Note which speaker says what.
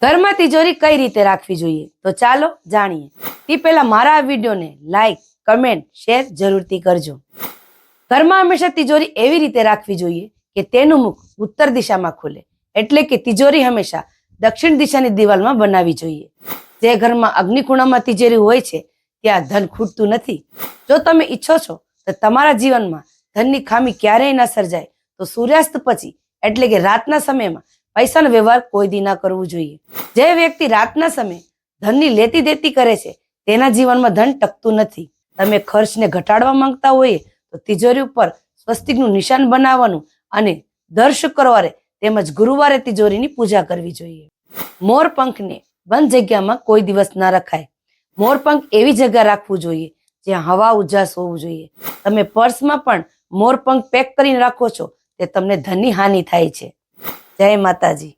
Speaker 1: ઘરમાં તિજોરી કઈ રીતે રાખવી જોઈએ તો ચાલો જાણીએ. તે પહેલા મારા આ વિડીયોને લાઈક, કમેન્ટ, શેર જરૂરથી કરજો. ઘરમાં હંમેશા તિજોરી એવી રીતે રાખવી જોઈએ કે તેનું મુખ ઉત્તર દિશામાં ખુલે, એટલે કે તિજોરી હંમેશા દક્ષિણ દિશાની દિવાલમાં બનાવવી જોઈએ. જે ઘરમાં અગ્નિખૂણામાં તિજોરી હોય છે ત્યાં ધન ખૂટતું નથી. જો તમે ઈચ્છો છો તો તમારા જીવનમાં ધનની ખામી ક્યારેય ન સર્જાય તો સૂર્યાસ્ત પછી એટલે કે રાતના સમયમાં પૈસાનો વ્યવહાર કોઈ દી ના કરવું જોઈએ. જે વ્યક્તિ રાતના સમયે ધનની લેતી દેતી કરે છે તેના જીવનમાં ધન ટકતું નથી. તમે ખર્ચને ઘટાડવા માંગતા હોઈએ તો તિજોરી ઉપર સ્વસ્તિકનું નિશાન બનાવવાનું અને દર શુક્રવારે તેમજ ગુરુવારે તિજોરીની પૂજા કરવી જોઈએ. મોરપંખને બંધ જગ્યામાં કોઈ દિવસ ના રખાય. મોરપંખ એવી જગ્યા રાખવું જોઈએ જ્યાં હવા ઉજાસ હોવું જોઈએ. તમે પર્સમાં પણ મોરપંખ પેક કરીને રાખો છો તે તમને ધનની હાનિ થાય છે. જય માતાજી.